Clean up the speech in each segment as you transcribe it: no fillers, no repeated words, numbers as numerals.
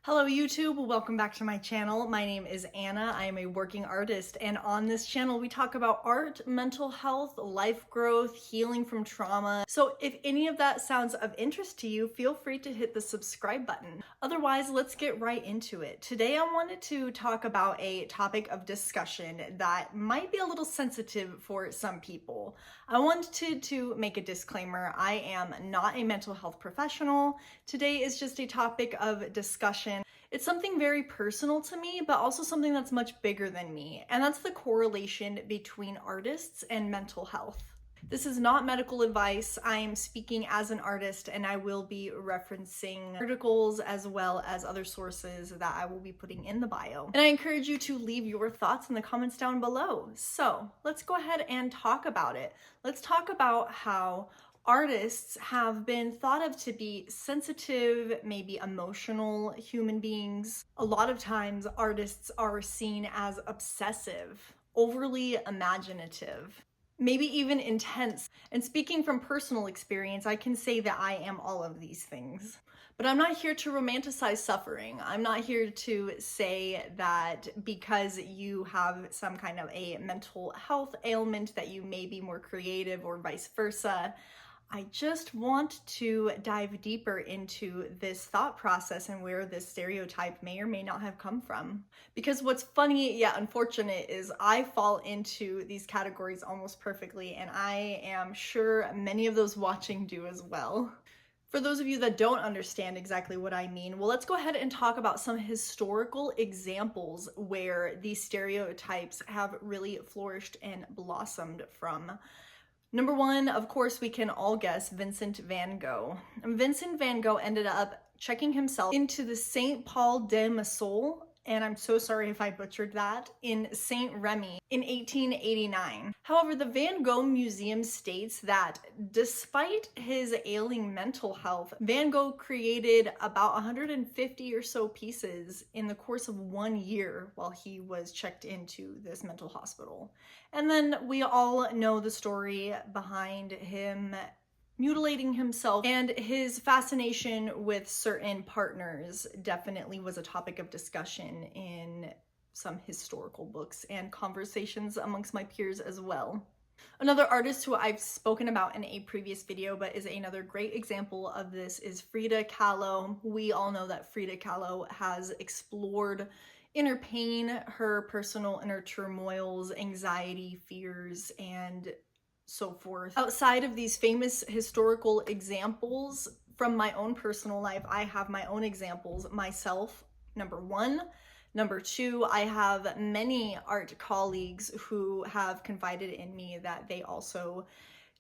Hello YouTube, welcome back to my channel. My name is Anna. I am a working artist, and on this channel we talk about art, mental health, life growth, healing from trauma. So if any of that sounds of interest to you, feel free to hit the subscribe button. Otherwise, let's get right into it. Today I wanted to talk about a topic of discussion that might be a little sensitive for some people. I wanted to make a disclaimer. I am not a mental health professional. Today is just a topic of discussion. It's something very personal to me, but also something that's much bigger than me, and that's the correlation between artists and mental health. This is not medical advice. I am speaking as an artist, and I will be referencing articles as well as other sources that I will be putting in the bio. And I encourage you to leave your thoughts in the comments down below. So let's go ahead and talk about it. Let's talk about how artists have been thought of to be sensitive, maybe emotional human beings. A lot of times artists are seen as obsessive, overly imaginative, maybe even intense. And speaking from personal experience, I can say that I am all of these things. But I'm not here to romanticize suffering. I'm not here to say that because you have some kind of a mental health ailment that you may be more creative or vice versa. I just want to dive deeper into this thought process and where this stereotype may or may not have come from. Because what's funny yet unfortunate is I fall into these categories almost perfectly, and I am sure many of those watching do as well. For those of you that don't understand exactly what I mean, well, let's go ahead and talk about some historical examples where these stereotypes have really flourished and blossomed from. Number one, of course, we can all guess Vincent van Gogh. Vincent van Gogh ended up checking himself into the Saint Paul de Massol, and I'm so sorry if I butchered that, in Saint Remy in 1889. However, the Van Gogh Museum states that despite his ailing mental health, Van Gogh created about 150 or so pieces in the course of 1 year while he was checked into this mental hospital. And then we all know the story behind him mutilating himself, and his fascination with certain partners definitely was a topic of discussion in some historical books and conversations amongst my peers as well. Another artist who I've spoken about in a previous video but is another great example of this is Frida Kahlo. We all know that Frida Kahlo has explored inner pain, her personal inner turmoils, anxiety, fears, and so forth. Outside of these famous historical examples from my own personal life, I have my own examples myself, number one. Number two, I have many art colleagues who have confided in me that they also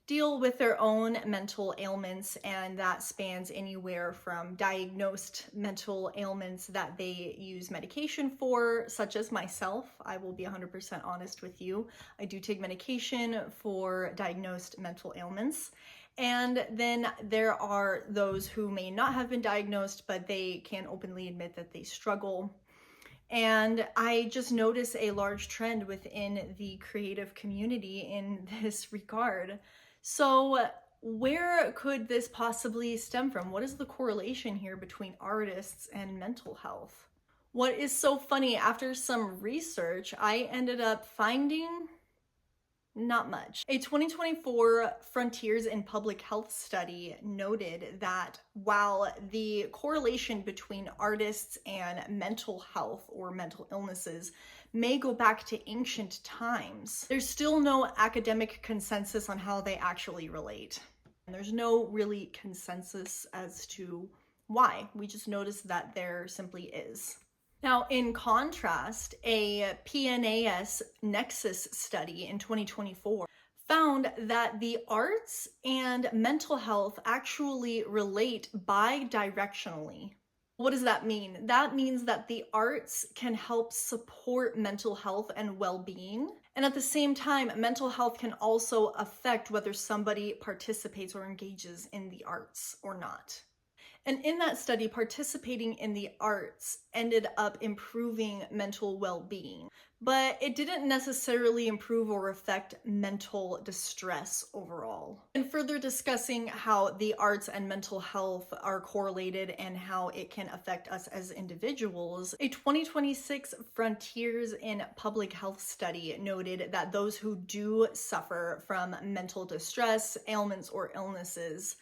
deal with their own mental ailments, and that spans anywhere from diagnosed mental ailments that they use medication for, such as myself. I will be 100% honest with you. I do take medication for diagnosed mental ailments. And then there are those who may not have been diagnosed, but they can openly admit that they struggle. And I just notice a large trend within the creative community in this regard. So where could this possibly stem from? What is the correlation here between artists and mental health? What is so funny, after some research, I ended up finding not much. A 2024 Frontiers in Public Health study noted that while the correlation between artists and mental health or mental illnesses may go back to ancient times, there's still no academic consensus on how they actually relate. And there's no really consensus as to why. We just notice that there simply is. Now, in contrast, a PNAS Nexus study in 2024 found that the arts and mental health actually relate bi-directionally. What does that mean? That means that the arts can help support mental health and well-being, and at the same time, mental health can also affect whether somebody participates or engages in the arts or not. And in that study, participating in the arts ended up improving mental well-being, but it didn't necessarily improve or affect mental distress overall. And further discussing how the arts and mental health are correlated and how it can affect us as individuals, a 2026 Frontiers in Public Health study noted that those who do suffer from mental distress, ailments, or illnesses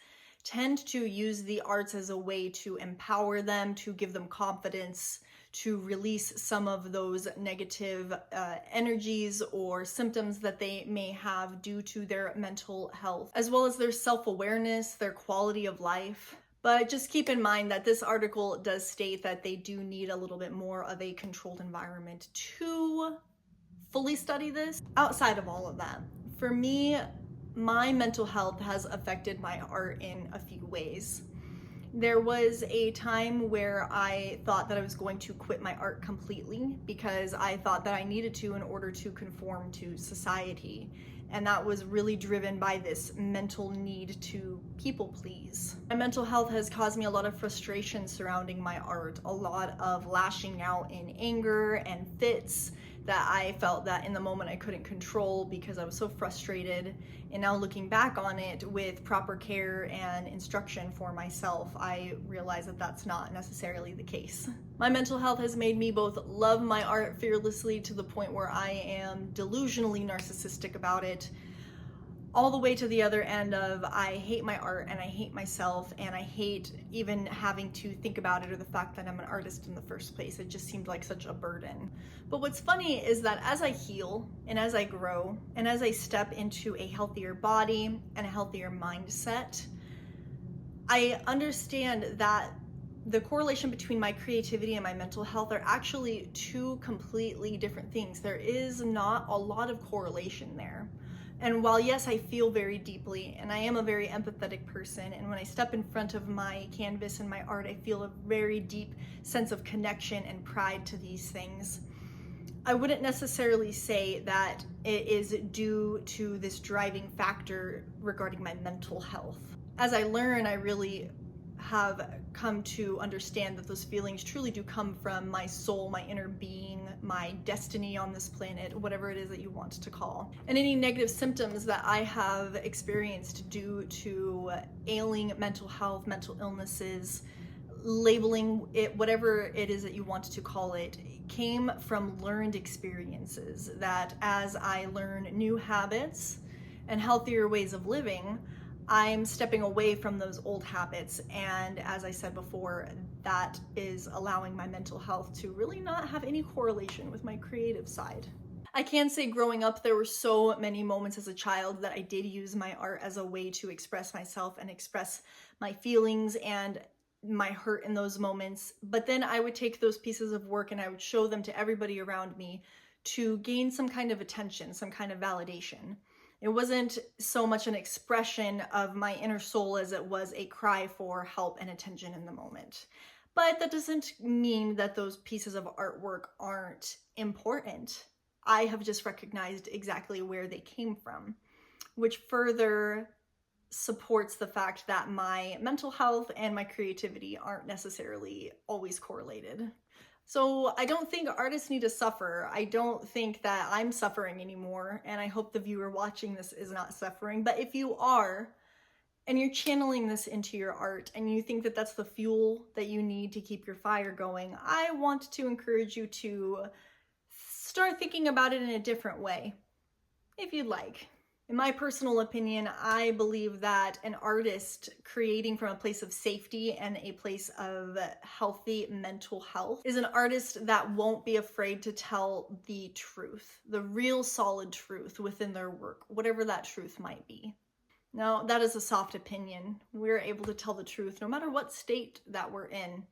tend to use the arts as a way to empower them, to give them confidence, to release some of those negative energies or symptoms that they may have due to their mental health, as well as their self-awareness, their quality of life. But just keep in mind that this article does state that they do need a little bit more of a controlled environment to fully study this. Outside of all of that, for me, my mental health has affected my art in a few ways. There was a time where I thought that I was going to quit my art completely because I thought that I needed to in order to conform to society. And that was really driven by this mental need to people please. My mental health has caused me a lot of frustration surrounding my art, a lot of lashing out in anger and fits that I felt that in the moment I couldn't control because I was so frustrated. And now looking back on it with proper care and instruction for myself, I realize that that's not necessarily the case. My mental health has made me both love my art fearlessly to the point where I am delusionally narcissistic about it, all the way to the other end of I hate my art and I hate myself and I hate even having to think about it or the fact that I'm an artist in the first place. It just seemed like such a burden. But what's funny is that as I heal and as I grow and as I step into a healthier body and a healthier mindset, I understand that the correlation between my creativity and my mental health are actually two completely different things. There is not a lot of correlation there. And while yes, I feel very deeply and I am a very empathetic person, and when I step in front of my canvas and my art, I feel a very deep sense of connection and pride to these things, I wouldn't necessarily say that it is due to this driving factor regarding my mental health. As I learn, I really have come to understand that those feelings truly do come from my soul, my inner being, my destiny on this planet, whatever it is that you want to call. And any negative symptoms that I have experienced due to ailing mental health, mental illnesses, labeling it, whatever it is that you want to call it, came from learned experiences that as I learn new habits and healthier ways of living, I'm stepping away from those old habits. And as I said before, that is allowing my mental health to really not have any correlation with my creative side. I can say growing up, there were so many moments as a child that I did use my art as a way to express myself and express my feelings and my hurt in those moments. But then I would take those pieces of work and I would show them to everybody around me to gain some kind of attention, some kind of validation. It wasn't so much an expression of my inner soul as it was a cry for help and attention in the moment. But that doesn't mean that those pieces of artwork aren't important. I have just recognized exactly where they came from, which further supports the fact that my mental health and my creativity aren't necessarily always correlated. So I don't think artists need to suffer. I don't think that I'm suffering anymore, and I hope the viewer watching this is not suffering. But if you are, and you're channeling this into your art, and you think that that's the fuel that you need to keep your fire going, I want to encourage you to start thinking about it in a different way, if you'd like. In my personal opinion, I believe that an artist creating from a place of safety and a place of healthy mental health is an artist that won't be afraid to tell the truth, the real solid truth within their work, whatever that truth might be. Now, that is a soft opinion. We're able to tell the truth no matter what state that we're in.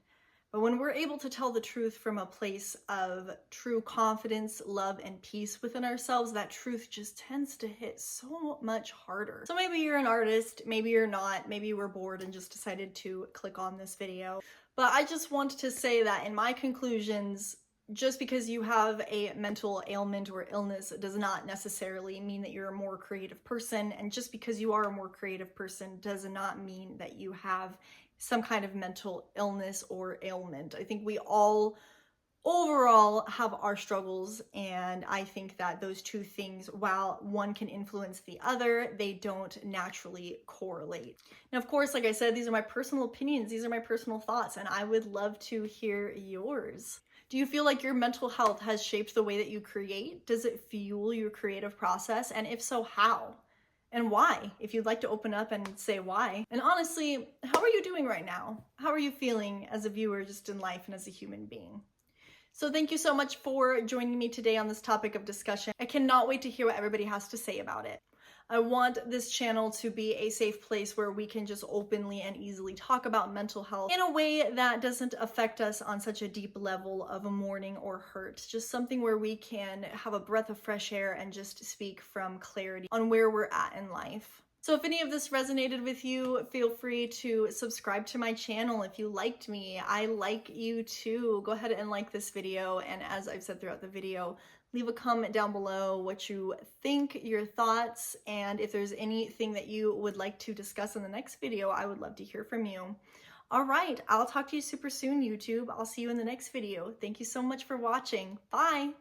But when we're able to tell the truth from a place of true confidence, love, and peace within ourselves, that truth just tends to hit so much harder. So maybe you're an artist, maybe you're not, maybe you were bored and just decided to click on this video. But I just want to say that in my conclusions, just because you have a mental ailment or illness does not necessarily mean that you're a more creative person. And just because you are a more creative person does not mean that you have some kind of mental illness or ailment. I think we all overall have our struggles, and I think that those two things, while one can influence the other, they don't naturally correlate. Now, of course, like I said, these are my personal opinions, these are my personal thoughts, and I would love to hear yours. Do you feel like your mental health has shaped the way that you create? Does it fuel your creative process? And if so, how? And why? If you'd like to open up and say why. And honestly, how are you doing right now? How are you feeling as a viewer, just in life and as a human being? So thank you so much for joining me today on this topic of discussion. I cannot wait to hear what everybody has to say about it. I want this channel to be a safe place where we can just openly and easily talk about mental health in a way that doesn't affect us on such a deep level of mourning or hurt. Just something where we can have a breath of fresh air and just speak from clarity on where we're at in life. So if any of this resonated with you, feel free to subscribe to my channel. If you liked me, I like you too. Go ahead and like this video. And as I've said throughout the video, leave a comment down below what you think, your thoughts, and if there's anything that you would like to discuss in the next video, I would love to hear from you. All right, I'll talk to you super soon, YouTube. I'll see you in the next video. Thank you so much for watching. Bye.